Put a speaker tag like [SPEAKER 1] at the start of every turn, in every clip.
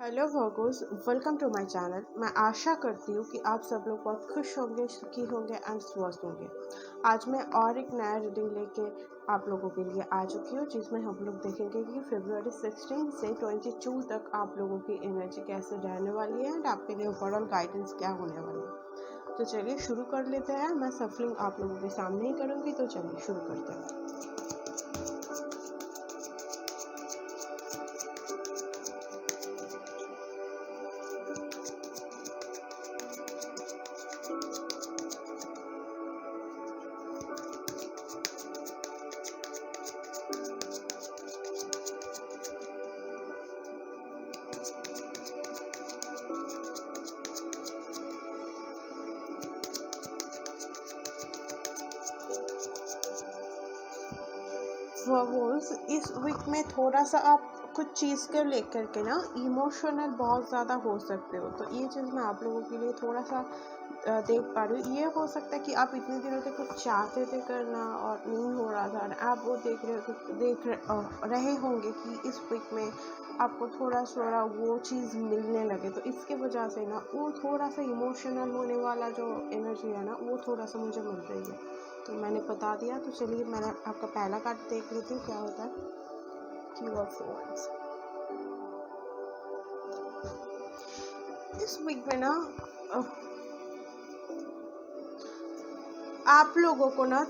[SPEAKER 1] Hello Virgos, welcome to my channel. मैं आशा करती हूँ कि आप सब लोग बहुत खुश होंगे, सुखी होंगे एंड स्वस्थ होंगे। आज मैं और एक नया रीडिंग लेके आप लोगों के लिए आ चुकी हूँ, जिसमें हम लोग देखेंगे कि फरवरी 16 से 22 तक आप लोगों की एनर्जी कैसे रहने वाली है एंड आपके लिए ओवरऑल गाइडेंस क्या होने वाली है। तो चलिए शुरू कर लेते हैं। मैं सफलिंग आप लोगों के सामने ही करूँगी, तो चलिए शुरू करते हैं। वर्गोस, इस वीक में थोड़ा सा आप कुछ चीज़ को लेकर के ना इमोशनल बहुत ज़्यादा हो सकते हो। तो ये चीज़ मैं आप लोगों के लिए थोड़ा सा देख पा रही हूँ। ये हो सकता है कि आप इतने दिनों से कुछ चाहते थे करना और नहीं हो रहा था, आप वो रहे होंगे कि इस वीक में आपको थोड़ा थोड़ा वो चीज़ मिलने लगे। तो इसके वजह से ना वो थोड़ा सा इमोशनल होने वाला जो एनर्जी है ना, वो थोड़ा सा मुझे मिल रही है। तो मैंने बता दिया। तो चलिए मैंने आपका पहला कार्ड देख लेती हूँ क्या होता है। Q of wands. इस वीक में ना आप लोगों को ना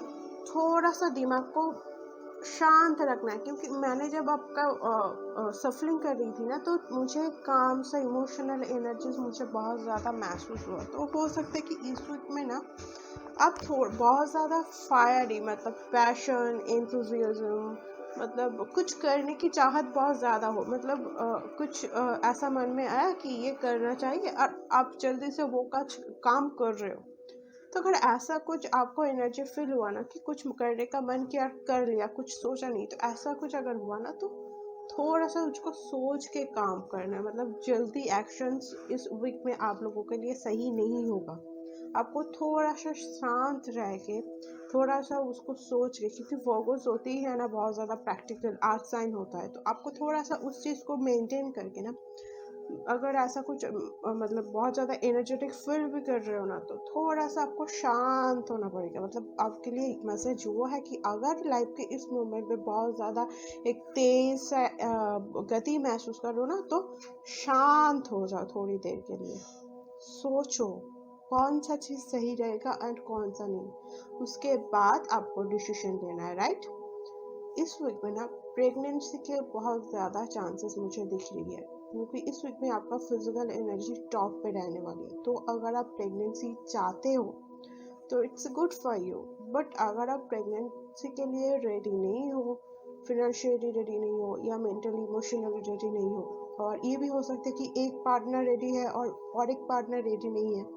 [SPEAKER 1] थोड़ा सा दिमाग को शांत रखना है, क्योंकि मैंने जब आपका सफलिंग कर रही थी ना, तो मुझे काम से इमोशनल एनर्जीज मुझे बहुत ज़्यादा महसूस हुआ। तो हो सकता है कि इस वीक में ना आप बहुत ज़्यादा फायरी, मतलब पैशन, एंथुजियाज्म, मतलब कुछ करने की चाहत बहुत ज़्यादा हो, मतलब कुछ ऐसा मन में आया कि ये करना चाहिए और आप जल्दी से वो काम कर रहे हो। तो अगर ऐसा कुछ आपको एनर्जी फील हुआ ना कि कुछ करने का मन किया, कर लिया, कुछ सोचा नहीं, तो ऐसा कुछ अगर हुआ ना, तो थोड़ा सा उसको सोच के काम करना है। मतलब जल्दी एक्शंस इस वीक में आप लोगों के लिए सही नहीं होगा। आपको थोड़ा सा शांत रह के, थोड़ा सा उसको सोच के, क्योंकि वर्गोस होती ही है ना बहुत ज़्यादा प्रैक्टिकल, आर्ट साइन होता है। तो आपको थोड़ा सा उस चीज़ को मेंटेन करके ना, अगर ऐसा कुछ मतलब बहुत ज़्यादा एनर्जेटिक फील भी कर रहे हो ना, तो थोड़ा सा आपको शांत होना पड़ेगा। मतलब आपके लिए एक मैसेज वो है कि अगर लाइफ के इस मोमेंट में बहुत ज़्यादा एक तेज गति महसूस कर रहे हो ना, तो शांत हो जाओ थोड़ी देर के लिए। सोचो कौन सा चीज़ सही रहेगा एंड कौन सा नहीं, उसके बाद आपको डिसीजन लेना है, राइट। इस वीक में ना प्रेगनेंसी के बहुत ज़्यादा चांसेस मुझे दिख रही है, क्योंकि इस वीक में आपका फिजिकल एनर्जी टॉप पे रहने वाली है। तो अगर आप प्रेगनेंसी चाहते हो तो it's good for you, but अगर आप प्रेगनेंसी के लिए रेडी नहीं हो, फिनेंशियली रेडी नहीं हो या मेंटली इमोशनली रेडी नहीं हो, और ये भी हो सकता है कि एक पार्टनर रेडी है और एक पार्टनर रेडी नहीं है,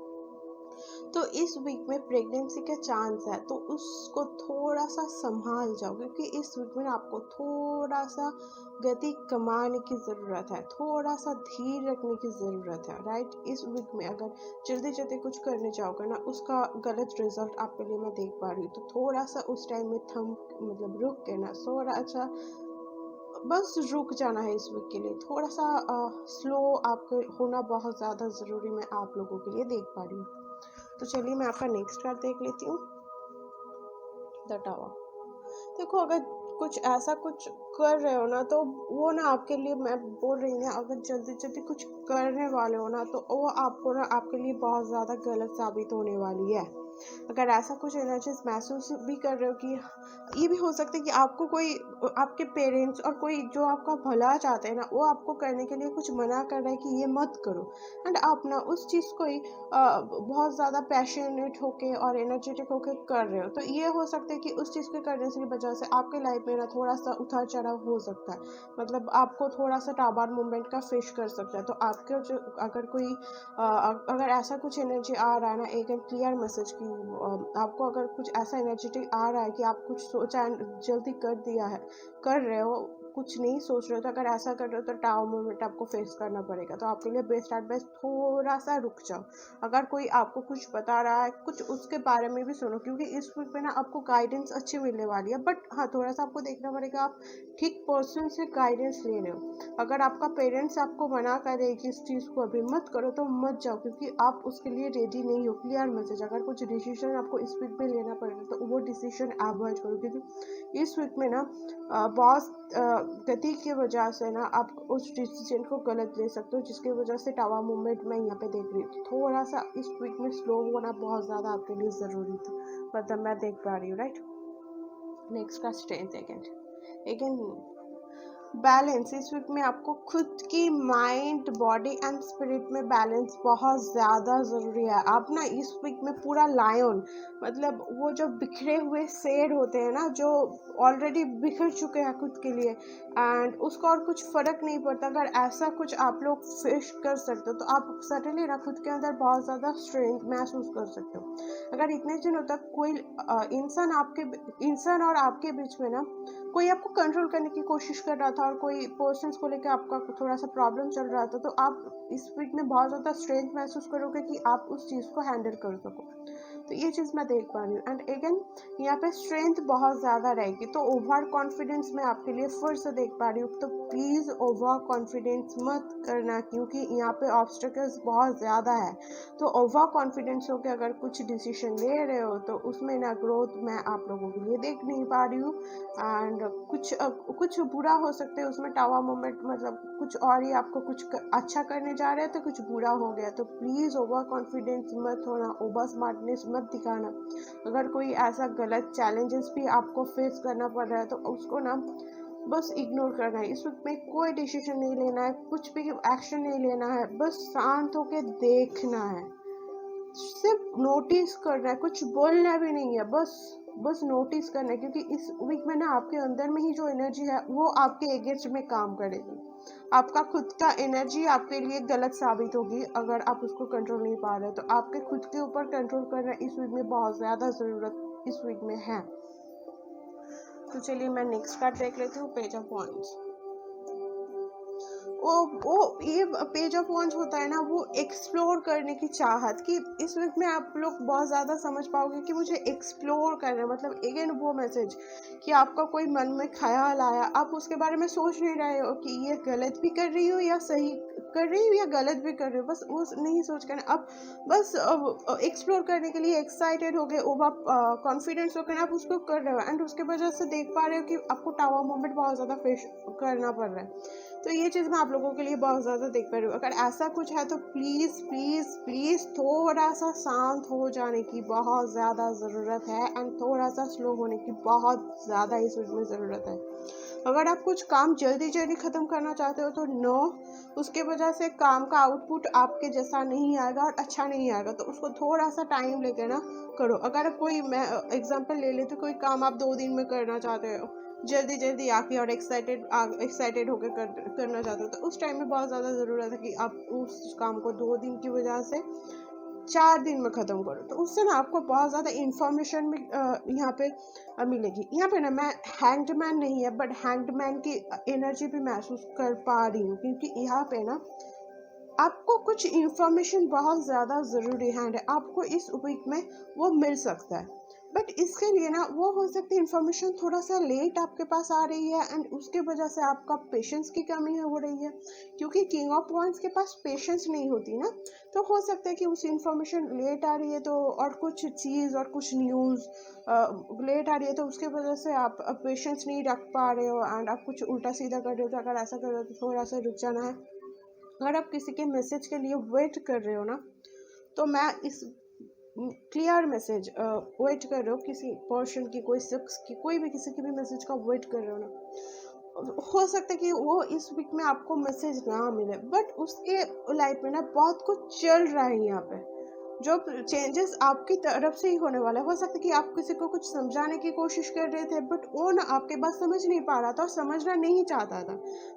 [SPEAKER 1] तो इस वीक में प्रेगनेंसी के चांस है, तो उसको थोड़ा सा संभाल जाओ, क्योंकि इस वीक में आपको थोड़ा सा गति कमाने की ज़रूरत है, थोड़ा सा धीर रखने की ज़रूरत है, राइट। इस वीक में अगर जल्दी जल्दी कुछ करने जाओगे ना, उसका गलत रिजल्ट आपके लिए मैं देख पा रही हूँ। तो थोड़ा सा उस टाइम में मतलब रुक के ना, थोड़ा अच्छा बस रुक जाना है इस वीक के लिए। थोड़ा सा स्लो आपको होना बहुत ज़्यादा ज़रूरी मैं आप लोगों के लिए देख पा रही हूँ। तो चलिए मैं आपका नेक्स्ट कार्ड देख लेती हूँ, द टावर। देखो, अगर कुछ ऐसा कुछ कर रहे हो ना, तो वो ना आपके लिए, मैं बोल रही हूँ ना, अगर जल्दी जल्दी कुछ करने वाले हो ना, तो वो आपको ना आपके लिए बहुत ज़्यादा गलत साबित होने वाली है। अगर ऐसा कुछ एनर्जीज महसूस भी कर रहे हो कि ये भी हो सकता है कि आपको कोई, आपके पेरेंट्स और कोई जो आपका भला चाहते हैं ना, वो आपको करने के लिए कुछ मना कर रहा है कि ये मत करो, एंड आप ना उस चीज़ को ही बहुत ज़्यादा पैशनेट होके और एनर्जेटिक होके कर रहे हो। तो ये हो सकता है कि उस चीज़ को करने की वजह से आपके लाइफ में ना थोड़ा सा उतार चढ़ाव हो सकता है, मतलब आपको थोड़ा सा टाबार मूवमेंट का फेस कर सकता है। तो आपके जो अगर कोई अगर ऐसा कुछ एनर्जी आ रहा है ना, एक क्लियर मैसेज की आपको अगर कुछ ऐसा एनर्जेटिक आ रहा है कि आप कुछ सोचा एंड जल्दी कर दिया है, कर रहे हो, कुछ नहीं सोच रहे हो, तो अगर ऐसा कर रहे हो तो टावर मोमेंट आपको फेस करना पड़ेगा। तो आपके लिए बेस्ट एडवाइस, थोड़ा सा रुक जाओ। अगर कोई आपको कुछ बता रहा है कुछ, उसके बारे में भी सुनो, क्योंकि इस वीक पे ना आपको गाइडेंस अच्छी मिलने वाली है। बट हाँ, थोड़ा सा आपको देखना पड़ेगा आप ठीक पर्सन से गाइडेंस ले रहे हो। अगर आपका पेरेंट्स आपको मना करे कि इस चीज़ को अभी मत करो तो मत जाओ, क्योंकि आप उसके लिए रेडी नहीं हो। क्लियर मैसेज, अगर कुछ डिसीजन आपको इस वीक में लेना पड़ेगा तो वो डिसीजन अवॉइड करो, क्योंकि इस वीक में ना बहुत गति की वजह से ना आप उस डिसीजन को गलत ले सकते हो, जिसकी वजह से टावर मूवमेंट मैं यहाँ पे देख रही हूँ। थोड़ा सा इस वीक में स्लो होना बहुत ज़्यादा आपके लिए ज़रूरी था, मतलब मैं देख पा रही हूँ, राइट। नेक्स्ट का स्ट्रेंथ अगेन बैलेंस। इस वीक में आपको खुद की माइंड, बॉडी एंड स्पिरिट में बैलेंस बहुत ज़्यादा ज़रूरी है। आप ना इस वीक में पूरा लायन, मतलब वो जो बिखरे हुए शेर होते हैं ना, जो ऑलरेडी बिखर चुके हैं खुद के लिए, एंड उसका और कुछ फ़र्क नहीं पड़ता। अगर ऐसा कुछ आप लोग फेस कर सकते हो तो आप सडनली ना खुद के अंदर बहुत ज़्यादा स्ट्रेंथ महसूस कर सकते हो। अगर इतने दिनों तक कोई इंसान और आपके बीच में ना कोई आपको कंट्रोल करने की कोशिश कर रहा था और कोई पर्सन्स को लेकर आपका थोड़ा सा प्रॉब्लम चल रहा था, तो आप इस वीक में बहुत ज़्यादा स्ट्रेंथ महसूस करोगे कि आप उस चीज़ को हैंडल कर सको। तो ये चीज़ मैं देख पा रही हूँ। एंड अगेन यहाँ पे स्ट्रेंथ बहुत ज़्यादा रहेगी, तो ओवर कॉन्फिडेंस मैं आपके लिए फिर से देख पा रही हूँ। तो प्लीज़ ओवर कॉन्फिडेंस मत करना, क्योंकि यहाँ पे ऑब्स्टिकल्स बहुत ज़्यादा है। तो ओवर कॉन्फिडेंस होकर अगर कुछ डिसीजन ले रहे हो तो उसमें ना ग्रोथ मैं आप लोगों के लिए देख नहीं पा रही हूँ। एंड कुछ बुरा हो सकता है उसमें, टावर मोमेंट मतलब कुछ और ही आपको अच्छा करने जा रहे हैं तो कुछ बुरा हो गया। तो प्लीज़ ओवर कॉन्फिडेंस मत होना, ओवर स्मार्टनेस मत दिखाना। अगर कोई ऐसा गलत चैलेंजेस भी आपको फेस करना पड़ रहा है तो उसको ना बस इग्नोर करना है। इस वक्त में कोई डिसीजन नहीं लेना है, कुछ भी एक्शन नहीं लेना है, बस शांत होकर देखना है, सिर्फ नोटिस करना है, कुछ बोलना भी नहीं है, बस नोटिस करना है। क्योंकि इस वीक में ना आपके अंदर में ही जो एनर्जी है वो आपके अगेंस्ट में काम करेगी। आपका खुद का एनर्जी आपके लिए गलत साबित होगी अगर आप उसको कंट्रोल नहीं पा रहे। तो आपके खुद के ऊपर कंट्रोल करना इस वीक में बहुत ज़्यादा ज़रूरत इस वीक में है। तो चलिए मैं नेक्स्ट कार्ड देख लेती हूँ, पेज ऑफ वॉन्ड्स। वो ये पेज ऑफ वॉन्ड्स होता है ना, वो एक्सप्लोर करने की चाहत, कि इस वीक में आप लोग बहुत ज़्यादा समझ पाओगे कि मुझे एक्सप्लोर करना है। मतलब अगेन वो मैसेज कि आपका कोई मन में ख्याल आया, आप उसके बारे में सोच नहीं रहे हो कि ये गलत भी कर रही हो या सही कर रही हो या गलत भी कर रही हो, बस वो नहीं सोच कर आप बस एक्सप्लोर करने के लिए एक्साइटेड हो गए, ओवर कॉन्फिडेंस होकर आप उसको कर रहे हो। एंड उसके वजह से देख पा रहे हो कि आपको टावर मोमेंट बहुत ज़्यादा फेस करना पड़ रहा है। तो ये चीज़ मैं आप लोगों के लिए बहुत ज़्यादा देख पा रही हूँ। अगर ऐसा कुछ है तो प्लीज़ प्लीज़ प्लीज़ थोड़ा सा शांत हो जाने की बहुत ज़्यादा ज़रूरत है, एंड थोड़ा सा स्लो होने की बहुत ज़्यादा इस वीक में ज़रूरत है। अगर आप कुछ काम जल्दी जल्दी ख़त्म करना चाहते हो तो नो, उसके वजह से काम का आउटपुट आपके जैसा नहीं आएगा और अच्छा नहीं आएगा। तो उसको थोड़ा सा टाइम लेके ना करो। अगर कोई, मैं एग्जांपल ले लेती हूँ, कोई काम आप 2 दिन में करना चाहते हो, जल्दी जल्दी आके और एक्साइटेड होकर करना चाहते हो, तो उस टाइम में बहुत ज़्यादा ज़रूरत है कि आप उस काम को 2 दिन की बजाय से 4 दिन में ख़त्म करो। तो उससे ना आपको बहुत ज़्यादा इंफॉर्मेशन भी यहाँ पे मिलेगी। यहाँ पे ना मैं हैंगड नहीं है, बट हैंगड की एनर्जी भी महसूस कर पा रही हूँ, क्योंकि यहाँ पे ना आपको कुछ इंफॉर्मेशन बहुत ज़्यादा ज़रूरी है, आपको इस वीक में वो मिल सकता है। बट इसके लिए ना वो हो सकती है इंफॉर्मेशन थोड़ा सा लेट आपके पास आ रही है, एंड उसके वजह से आपका पेशेंस की कमी हो रही है, क्योंकि किंग ऑफ वॉन्ड्स के पास पेशेंस नहीं होती ना। तो हो सकता है कि उस इंफॉर्मेशन लेट आ रही है, तो और कुछ चीज़ और कुछ न्यूज़ लेट आ रही है, तो उसके वजह से आप पेशेंस नहीं रख पा रहे हो एंड आप कुछ उल्टा सीधा कर रहे हो। तो अगर ऐसा कर रहे हो तो थोड़ा सा रुक जाना है। अगर आप किसी के मैसेज के लिए वेट कर रहे हो ना, तो मैं इस क्लियर मैसेज वेट कर रहे हो किसी पर्सन की, कोई शख्स की, कोई भी किसी की भी मैसेज का वेट कर रहे हो ना, हो सकता है कि वो इस वीक में आपको मैसेज ना मिले, बट उसके लाइफ में ना बहुत कुछ चल रहा है यहाँ पे। जो चेंजेस आपकी तरफ से ही होने वाला है। हो सकता है कि आप किसी को कुछ समझाने की कोशिश कर रहे थे, बट वो ना आपके बात समझ नहीं पा रहा था और समझना नहीं चाहता था।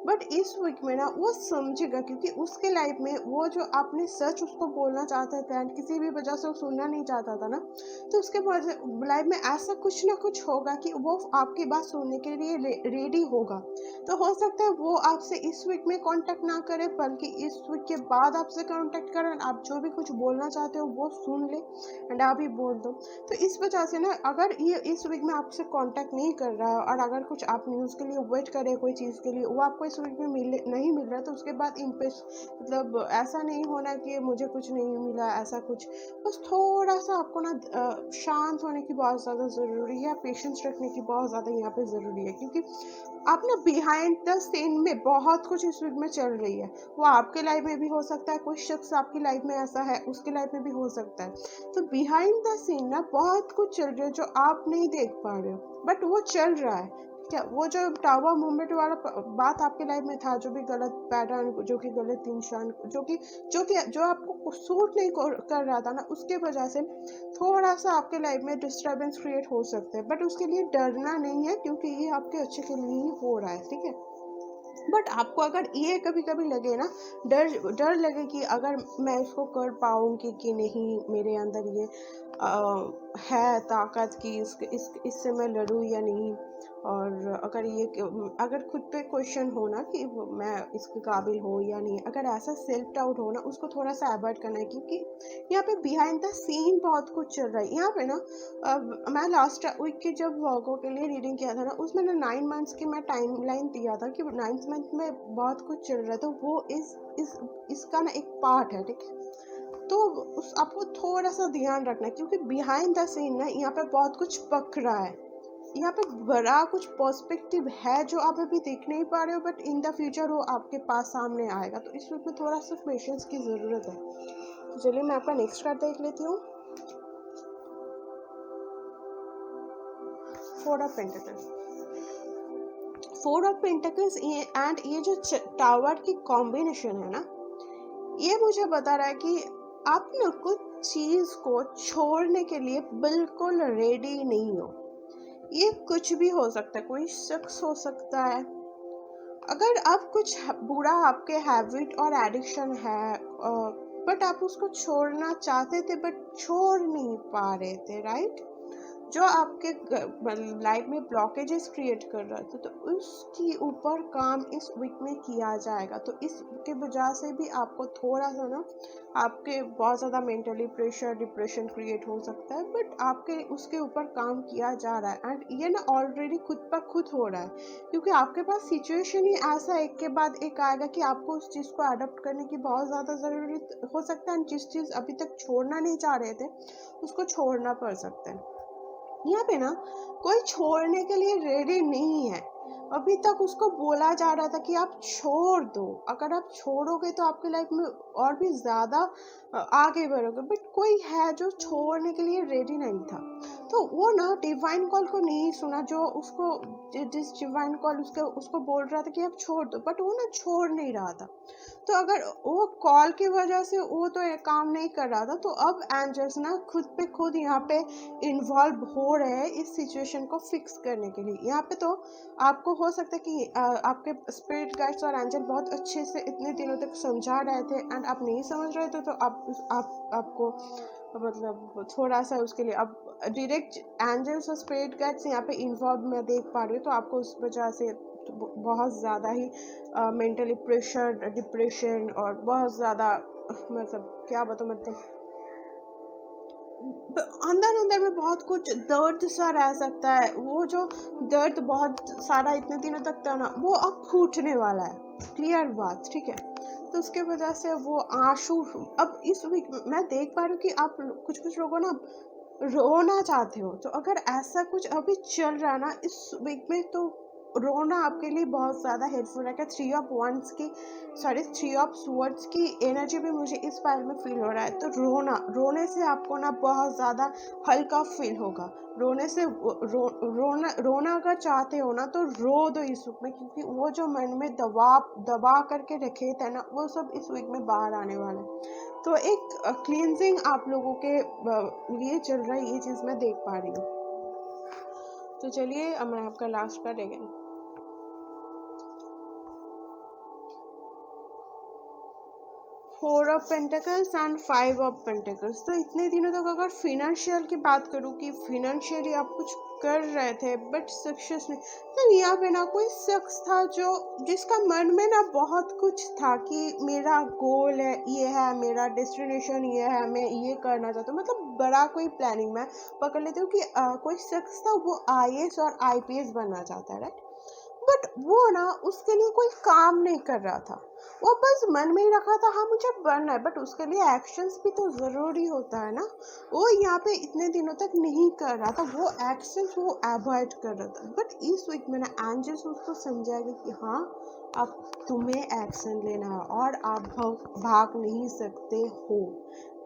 [SPEAKER 1] बट इस वीक में ना वो समझेगा, क्योंकि उसके लाइफ में वो जो आपने सच उसको बोलना चाहते थे एंड किसी भी वजह से वो सुनना नहीं चाहता था ना, तो उसके लाइफ में ऐसा कुछ ना कुछ होगा कि वो आपकी बात सुनने के लिए रेडी होगा। तो हो सकता है वो आपसे इस वीक में कांटेक्ट ना करे, बल्कि इस वीक के बाद आपसे कांटेक्ट करें। आप जो भी कुछ बोलना चाहते हो वो सुन ले एंड आप ही बोल दो। तो इस वजह से ना, अगर ये इस वीक में आपसे कांटेक्ट नहीं कर रहा है और अगर कुछ आप न्यूज़ के लिए वेट करें कोई चीज़ के लिए, वो आपको इस वीक में नहीं मिल रहा, तो उसके बाद मतलब ऐसा नहीं होना कि मुझे कुछ नहीं मिला, ऐसा कुछ। बस थोड़ा सा आपको ना शांत होने की बहुत ज़्यादा ज़रूरी है, पेशेंस रखने की बहुत ज़्यादा यहाँ पे ज़रूरी है, क्योंकि आप ना बिहाइंड द सीन में बहुत कुछ इस वीक में चल रही है। वो आपके लाइफ में भी हो सकता है, कोई शख्स आपकी लाइफ में ऐसा है, उसकी लाइफ में भी हो सकता है। तो बिहाइंड द सीन ना बहुत कुछ चल रहा है जो आप नहीं देख पा रहे हो, बट वो चल रहा है। क्या वो जो टावर मूवमेंट वाला बात आपके लाइफ में था, जो भी गलत पैटर्न, जो कि गलत इंसान, जो आपको सूट नहीं कर रहा था ना, उसके वजह से थोड़ा सा आपके लाइफ में डिस्टर्बेंस क्रिएट हो सकते हैं। बट उसके लिए डरना नहीं है, क्योंकि ये आपके अच्छे के लिए ही हो रहा है, ठीक है। बट आपको अगर ये कभी कभी लगे ना, डर डर लगे कि अगर मैं इसको कर पाऊंगी कि नहीं, मेरे अंदर ये है ताकत कि इससे मैं लड़ूं या नहीं, और अगर खुद पे क्वेश्चन हो ना कि मैं इसके काबिल हो या नहीं, अगर ऐसा सेल्फ डाउट हो ना, उसको थोड़ा सा अवॉइड करना है, क्योंकि यहाँ पे बिहाइंड द सीन बहुत कुछ चल रहा है। यहाँ पे ना मैं लास्ट वीक के जब वर्गों के लिए रीडिंग किया था ना, उसमें ना 9 मंथ्स की मैं टाइम लाइन दिया था कि 9 मंथ में बहुत कुछ चल रहा है, तो वो इसका ना एक पार्ट है, ठीक है। तो आपको थोड़ा सा ध्यान रखना है, क्योंकि बिहाइंड द सीन ना यहाँ पे बहुत कुछ पक रहा है। यहाँ पे बड़ा कुछ पर्सपेक्टिव है जो आप अभी देख नहीं पा रहे हो, बट इन द फ्यूचर वो आपके पास सामने आएगा। तो इस में थोड़ा सा पेशेंस की ज़रूरत है। तो चलिए मैं आपका नेक्स्ट कार्ड देख लेती हूँ। 4 of pentacles. 4 of pentacles and ये जो टावर की कॉम्बिनेशन है ना, ये मुझे बता रहा है कि आप ना कुछ चीज़ को छोड़ने के लिए बिल्कुल रेडी नहीं हो। ये कुछ भी हो सकता है, कोई शख्स हो सकता है, अगर आप कुछ बुरा आपके हैबिट और एडिक्शन है, बट आप उसको छोड़ना चाहते थे बट छोड़ नहीं पा रहे थे, राइट। जो आपके लाइफ में ब्लॉकेजेस क्रिएट कर रहा था, तो उसके ऊपर काम इस वीक में किया जाएगा। तो इसके वजह से भी आपको थोड़ा सा ना, आपके बहुत ज़्यादा मेंटली प्रेशर, डिप्रेशन क्रिएट हो सकता है, बट आपके उसके ऊपर काम किया जा रहा है एंड ये ना ऑलरेडी खुद पर खुद हो रहा है, क्योंकि आपके पास सिचुएशन ही ऐसा एक के बाद एक आएगा कि आपको उस चीज़ को अडॉप्ट करने की बहुत ज़्यादा ज़रूरत हो सकता है। जिस चीज़ अभी तक छोड़ना नहीं चाह रहे थे, उसको छोड़ना पड़ सकता है। यहाँ पे ना कोई छोड़ने के लिए रेडी नहीं है। अभी तक उसको बोला जा रहा था कि आप छोड़ दो, अगर आप छोड़ोगे तो आपकी लाइफ में और भी ज़्यादा आगे बढ़ोगे, बट कोई है जो छोड़ने के लिए रेडी नहीं था। तो वो ना डिवाइन कॉल को नहीं सुना, जो उसको जिस डिवाइन कॉल उसको बोल रहा था कि आप छोड़ दो, बट वो ना छोड़ नहीं रहा था। तो अगर वो कॉल की वजह से वो तो ये काम नहीं कर रहा था, तो अब एंजल्स ना खुद पे खुद यहाँ पे इन्वॉल्व हो रहे हैं इस सिचुएशन को फिक्स करने के लिए। यहाँ पे तो आपको हो सकता है कि आपके स्पिरिट गाइड्स और एंजल बहुत अच्छे से इतने दिनों तक समझा रहे थे एंड आप नहीं समझ रहे थे, तो आपको मतलब थोड़ा सा उसके लिए अब डायरेक्ट एंजल्स और स्पिरिट गाइड्स यहाँ पे इन्वॉल्व मैं देख पा रही हूँ। तो आपको उस वजह से बहुत ज़्यादा ही मेंटली प्रेशर, डिप्रेशन और बहुत ज़्यादा, मतलब क्या बताऊँ, मतलब अंदर अंदर में बहुत कुछ दर्द सा रह सकता है। वो जो दर्द बहुत सारा इतने दिनों तक था ना, वो अब फूटने वाला है, क्लियर बात, ठीक है। तो उसके वजह से वो आंसू अब इस वीक मैं देख पा रही हूँ कि आप कुछ लोगों ना रोना चाहते हो। तो अगर ऐसा कुछ अभी चल रहा है ना इस वीक में, तो रोना आपके लिए बहुत ज़्यादा हेल्पफुल है। 3 ऑफ स्वॉर्ड्स की एनर्जी भी मुझे इस फाइल में फील हो रहा है। तो रोने से आपको ना बहुत ज़्यादा हल्का फील होगा। रोने से रोना अगर चाहते हो ना, तो रो दो इस वीक में, क्योंकि वो जो मन में दबा करके रखे थे ना, वो सब इस वीक में बाहर आने वाला है। तो एक क्लींजिंग आप लोगों के लिए चल रहा है, ये चीज़ मैं देख पा रही हूँ। तो चलिए अब मैं आपका last card again. 4 of pentacles and 5 of pentacles. तो इतने दिनों तक अगर फिनेंशियल की बात करूँ कि फिनेंशियली आप कुछ कर रहे थे बट सक्सेस नहीं, तो यहाँ पे ना कोई शख्स था जो जिसका मन में ना बहुत कुछ था कि मेरा गोल है, ये है मेरा डेस्टिनेशन, ये है मैं ये करना चाहता हूँ, मतलब बड़ा कोई प्लानिंग मैं पकड़ लेती हूँ कि कोई शख्स था वो IAS और IPS बनना चाहता है, राइट। बट वो ना उसके लिए कोई काम नहीं कर रहा था, वो बस मन में ही रखा था हाँ मुझे बनना है, बट उसके लिए एक्शंस भी तो ज़रूरी होता है ना। वो यहाँ पे इतने दिनों तक नहीं कर रहा था, वो एक्शंस वो अवॉइड कर रहा था। बट इस वीक में ना एंजल्स उसको समझाएगा कि हाँ अब तुम्हें एक्शन लेना है और आप भाग नहीं सकते हो।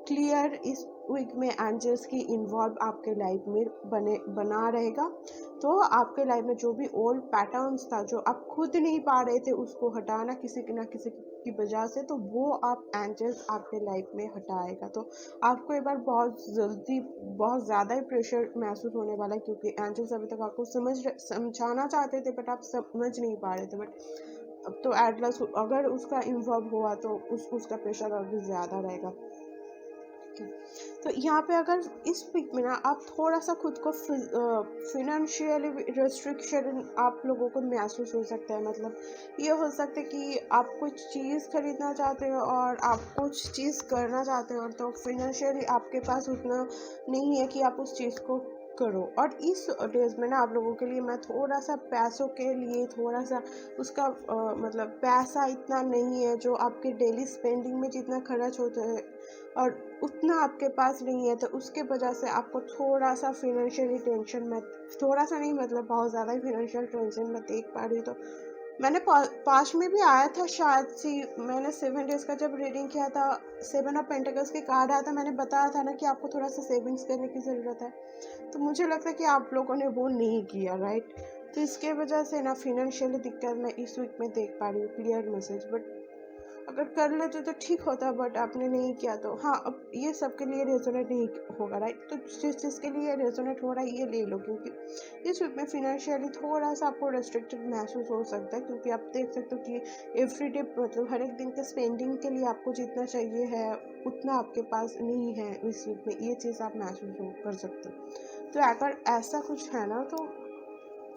[SPEAKER 1] क्लियर, इस वीक में एंजल्स की इन्वॉल्व आपके लाइफ में बना रहेगा। तो आपके लाइफ में जो भी ओल्ड पैटर्न्स था जो आप खुद नहीं पा रहे थे उसको हटाना किसी ना किसी की वजह से, तो वो आप एंजल्स आपके लाइफ में हटाएगा। तो आपको एक बार बहुत जल्दी बहुत ज़्यादा ही प्रेशर महसूस होने वाला है, क्योंकि एंजल्स अभी तक आपको समझाना चाहते थे बट आप समझ नहीं पा रहे थे। बट अब तो एटलस अगर उसका इन्वॉल्व हुआ तो उसका प्रेशर और भी ज़्यादा रहेगा। तो यहाँ पे अगर इस वीक में ना आप थोड़ा सा खुद को फिनेंशियली रेस्ट्रिक्शन आप लोगों को महसूस हो सकता है। मतलब ये हो सकता है कि आप कुछ चीज़ खरीदना चाहते हो और आप कुछ चीज़ करना चाहते हो, तो फिनेंशियली आपके पास उतना नहीं है कि आप उस चीज़ को करो। और इस डेज में ना आप लोगों के लिए मैं थोड़ा सा पैसों के लिए थोड़ा सा उसका मतलब पैसा इतना नहीं है जो आपके डेली स्पेंडिंग में जितना खर्च होता है और उतना आपके पास नहीं है, तो उसके वजह से आपको थोड़ा सा फिनेंशियली टेंशन में, थोड़ा सा नहीं मतलब बहुत ज़्यादा ही फिनेंशियल टेंशन में देख पा रही हूँ। तो मैंने पास्ट में भी आया था शायद से, मैंने 7 डेज़ का जब रीडिंग किया था 7 ऑफ पेंटिकल्स के कार्ड आया था, मैंने बताया था ना कि आपको थोड़ा सा सेविंग्स करने की ज़रूरत है। तो मुझे लगता है कि आप लोगों ने वो नहीं किया, राइट। तो इसके वजह से ना फिनेंशियली दिक्कत मैं इस वीक में देख पा रही हूँ। क्लियर मैसेज, बट अगर कर लेते तो ठीक होता, बट आपने नहीं किया तो हाँ अब ये सबके लिए रेजोनेट नहीं होगा, राइट। तो जिस जिसके लिए रेजोनेट हो रहा है ये ले लो, क्योंकि इस वीक में फिनेंशियली थोड़ा सा आपको रेस्ट्रिक्टेड महसूस हो सकता है, क्योंकि आप देख सकते हो कि एवरीडे मतलब हर एक दिन के स्पेंडिंग के लिए आपको जितना चाहिए है उतना आपके पास नहीं है इस वीक में, ये चीज़ आप महसूस कर सकते हो। तो अगर ऐसा कुछ है ना तो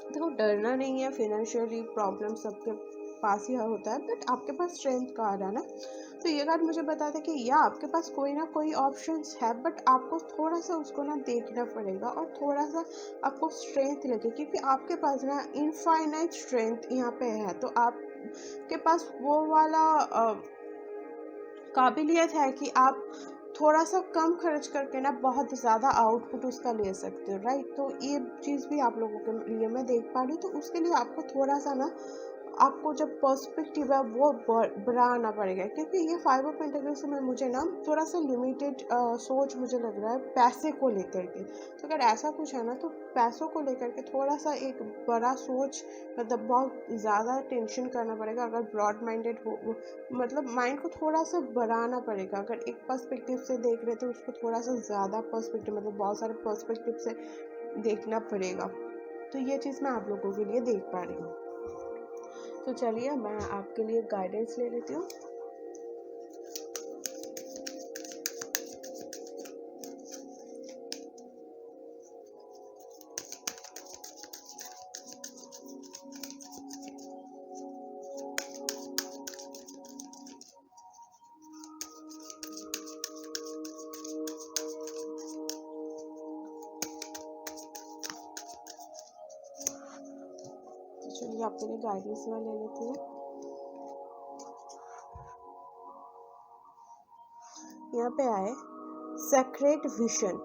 [SPEAKER 1] देखो डरना नहीं है, फिनेंशियली प्रॉब्लम सबके पास ही होता है, बट आपके पास स्ट्रेंथ कहाँ है ना। तो ये बात मुझे बताते कि या आपके पास कोई ना कोई ऑप्शंस है, बट आपको थोड़ा सा उसको ना देखना पड़ेगा और थोड़ा सा आपको स्ट्रेंथ लगे, क्योंकि आपके पास ना इनफाइनाइट स्ट्रेंथ यहाँ पे है। तो आपके पास वो वाला काबिलियत है कि आप थोड़ा सा कम खर्च करके ना बहुत ज़्यादा आउटपुट उसका ले सकते हो, राइट। तो ये चीज़ भी आप लोगों के लिए मैं देख पा रही हूँ। तो उसके लिए आपको थोड़ा सा ना आपको जब पर्सपेक्टिव है वो बढ़ाना पड़ेगा, क्योंकि ये 5 ऑफ पेंटिकल्स में मुझे ना थोड़ा सा लिमिटेड सोच मुझे लग रहा है पैसे को लेकर के। तो अगर ऐसा कुछ है ना तो पैसों को लेकर के थोड़ा सा एक बड़ा सोच, मतलब बहुत ज़्यादा टेंशन करना पड़ेगा अगर ब्रॉड माइंडेड हो, मतलब माइंड को थोड़ा सा बढ़ाना पड़ेगा। अगर एक पर्सपेक्टिव से देख रहे तो उसको थोड़ा सा ज़्यादा पर्सपेक्टिव मतलब बहुत सारे पर्सपेक्टिव से देखना पड़ेगा। तो ये चीज़ मैं आप लोगों के लिए देख पा रही हूँ। तो चलिए मैं आपके लिए गाइडेंस ले लेती हूँ। चलिए आपके लिए गाइडेंस मैं ले लेती हूँ। यहाँ पे आए secret vision,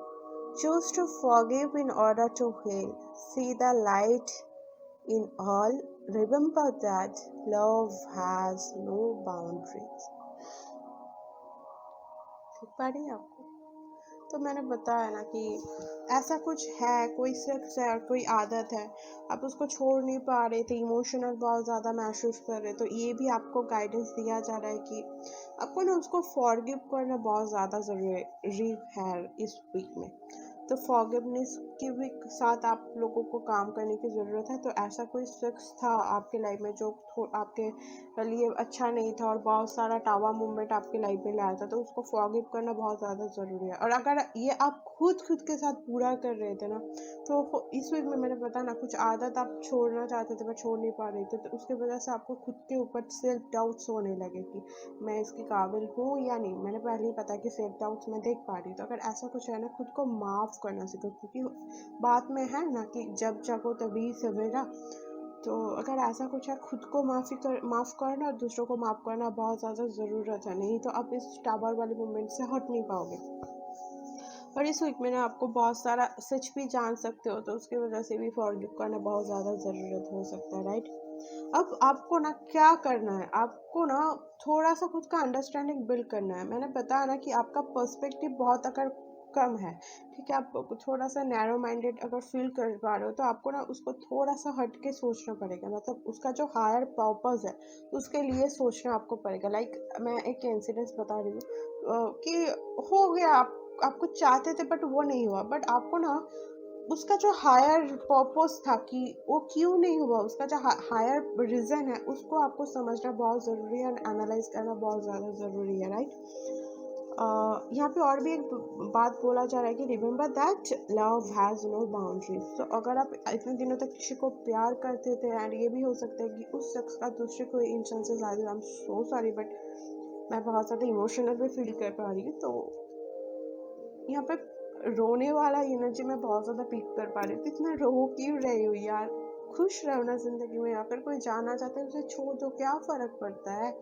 [SPEAKER 1] choose to forgive in order to heal, see the light in all, remember that love has no boundaries. ठीक पा रही है आपको? तो मैंने बताया ना कि ऐसा कुछ है, कोई शख्स है और कोई आदत है, आप उसको छोड़ नहीं पा रहे थे, इमोशनल बहुत ज़्यादा महसूस कर रहे, तो ये भी आपको गाइडेंस दिया जा रहा है कि आपको ना उसको फॉरगिव करना बहुत ज़्यादा ज़रूरी है इस वीक में। तो फॉरगिवनेस के भी साथ आप लोगों को काम करने की ज़रूरत है। तो ऐसा कोई शख्स था आपके लाइफ में जो आपके लिए अच्छा नहीं था और बहुत सारा टावा मूवमेंट आपकी लाइफ में लाया था, तो उसको फॉरगिव करना बहुत ज़्यादा ज़रूरी है। और अगर ये आप खुद के साथ पूरा कर रहे थे ना, तो इस वीक में मैंने पता ना कुछ आदत आप छोड़ना चाहते थे पर छोड़ नहीं पा रहे थे, तो उसकी वजह से आपको खुद के ऊपर सेल्फ डाउट्स होने लगे कि मैं इसके काबिल हूँ या नहीं। मैंने पहले ही पता कि सेल्फ डाउट्स मैं देख पा रही हूँ। तो अगर ऐसा कुछ है ना, खुद को माफ़ करना सीखो, क्योंकि बात में है ना कि जब जगो तभी सवेरा। तो अगर ऐसा कुछ है, खुद को माफ़ करना और दूसरों को माफ़ करना बहुत ज़्यादा ज़रूरत है, नहीं तो आप इस टावर वाले मोमेंट से हट नहीं पाओगे। और इस वीक में ना आपको बहुत सारा सच भी जान सकते हो, तो उसकी वजह से भी फॉरगिव करना बहुत ज़्यादा ज़रूरत हो सकता है, राइट। अब आपको ना क्या करना है, आपको ना थोड़ा सा खुद का अंडरस्टैंडिंग बिल्ड करना है। मैंने बताया ना कि आपका पर्सपेक्टिव बहुत अगर कम है, ठीक है, आप थोड़ा सा नैरो माइंडेड अगर फील कर पा रहे हो, तो आपको ना उसको थोड़ा सा हट के सोचना पड़ेगा। मतलब उसका जो हायर पर्पस है उसके लिए सोचना आपको पड़ेगा। लाइक मैं एक इंसिडेंस बता रही हूँ कि हो गया, आप कुछ चाहते थे बट वो नहीं हुआ, बट आपको ना उसका जो हायर पर्पस था कि वो क्यों नहीं हुआ, उसका जो हायर रीज़न है उसको आपको समझना बहुत ज़रूरी है, एनालाइज करना बहुत ज़्यादा ज़रूरी है, राइट। यहाँ पे और भी एक बात बोला जा रहा है कि remember that love has no boundaries. तो अगर आप इतने दिनों तक किसी को प्यार करते थे, एंड ये भी हो सकता है कि उस शख्स का दूसरे कोई इंसान से ज़्यादा, I am so sorry but मैं बहुत ज़्यादा इमोशनल भी फील कर पा रही हूँ। तो यहाँ पे रोने वाला एनर्जी मैं बहुत ज़्यादा पिक कर पा रही हूँ। तो इतना रो क्यों रही हो यार, खुश रहो ना ज़िंदगी में। अगर कोई जाना चाहता है उसे छोड़ दो, क्या फ़र्क पड़ता है।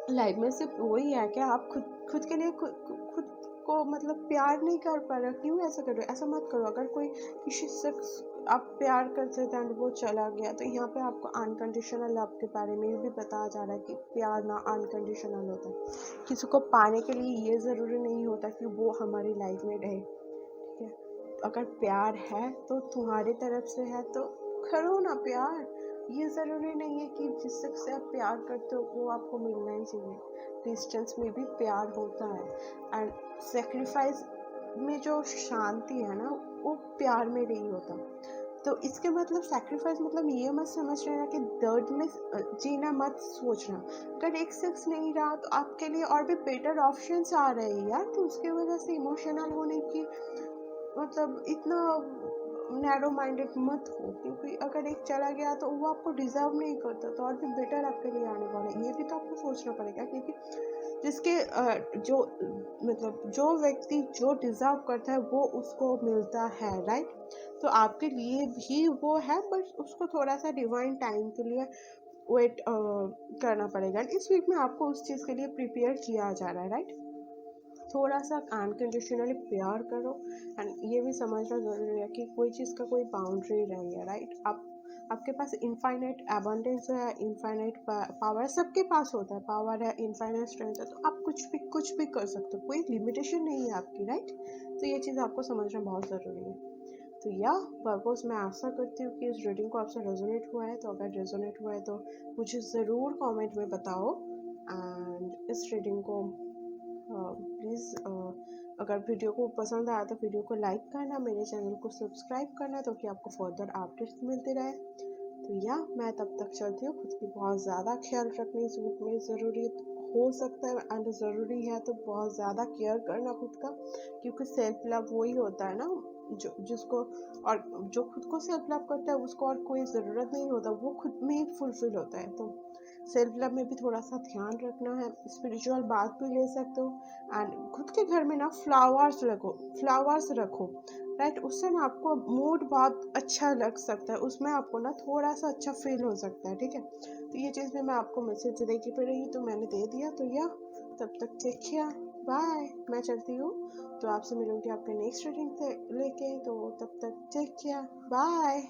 [SPEAKER 1] लाइफ में सिर्फ वही है कि आप खुद के लिए खुद को मतलब प्यार नहीं कर पा रहे, क्यों ऐसा कर रहे हो। ऐसा मत करो। अगर कोई किसी शख्स आप प्यार करते थे एंड वो चला गया, तो यहाँ पे आपको अनकंडीशनल लव के बारे में भी बताया जा रहा है कि प्यार ना अनकंडीशनल होता है। किसी को पाने के लिए ये ज़रूरी नहीं होता कि वो हमारी लाइफ में रहे, ठीक है। अगर प्यार है तो तुम्हारी तरफ से है तो करो ना प्यार। ये ज़रूरी नहीं है कि जिस शख्स से आप प्यार करते हो वो आपको मिलना ही चाहिए। डिस्टेंस में भी प्यार होता है, एंड सेक्रीफाइस में जो शांति है ना वो प्यार में नहीं होता। तो इसके मतलब सेक्रीफाइस मतलब ये मत समझ रहे कि दर्द में जीना मत सोचना। अगर एक शख्स नहीं रहा तो आपके लिए और भी बेटर ऑप्शंस आ रहे हैं यार, तो उसकी वजह से इमोशनल होने की मतलब इतना नैरो माइंडेड मत हो, क्योंकि अगर एक चला गया तो वो आपको डिजर्व नहीं करता, तो और भी बेटर आपके लिए आने वाला है। ये भी तो आपको सोचना पड़ेगा, क्योंकि जिसके जो मतलब जो व्यक्ति जो डिजर्व करता है वो उसको मिलता है, राइट। तो आपके लिए भी वो है, बट उसको थोड़ा सा डिवाइन टाइम के लिए वेट करना पड़ेगा। इस वीक में आपको उस चीज़ के लिए प्रिपेयर किया जा रहा है, राइट। थोड़ा सा अनकंडीशनली प्यार करो, एंड ये भी समझना ज़रूरी है कि कोई चीज़ का कोई बाउंड्री नहीं है, राइट। आपके पास इनफाइनाइट एबंडेंस है, इनफाइनाइट पावर सबके पास होता है, पावर है, इनफाइनाइट स्ट्रेंथ है, तो आप कुछ भी कर सकते हो, कोई लिमिटेशन नहीं है आपकी, राइट। तो ये चीज़ आपको समझना बहुत ज़रूरी है। तो या पर्पस मैं आशा करती हूँ कि इस रीडिंग को आपसे रेजोनेट हुआ है। तो अगर रेजोनेट हुआ है तो मुझे ज़रूर कमेंट में बताओ, एंड इस रीडिंग को प्लीज़ अगर वीडियो को पसंद आया तो वीडियो को लाइक करना, मेरे चैनल को सब्सक्राइब करना, तो कि आपको फर्दर अपडेट्स मिलते रहे। तो या मैं तब तक चलती हूँ। खुद की बहुत ज़्यादा ख्याल रखनी इस वीक में ज़रूरी हो सकता है, एंड ज़रूरी है तो बहुत ज़्यादा केयर करना खुद का, क्योंकि सेल्फ लव वही होता है ना जिसको, और जो खुद को सेल्फ लव करता है उसको और कोई ज़रूरत नहीं होता, वो खुद में ही फुलफिल होता है। तो सेल्फ लव में भी थोड़ा सा ध्यान रखना है। स्पिरिचुअल बात भी ले सकते हो, एंड खुद के घर में ना फ्लावर्स रखो, राइट। उससे ना आपको मूड बहुत अच्छा लग सकता है, उसमें आपको ना थोड़ा सा अच्छा फील हो सकता है, ठीक है। तो ये चीज़ में मैं आपको मैसेज दे की पड़ेगी, तो मैंने दे दिया। तो या तब तक टेक केयर, बाय, मैं चलती हूँ। तो आपसे मिलूंगी आपके नेक्स्ट रीडिंग से लेके, तो तब तक टेक केयर, बाय।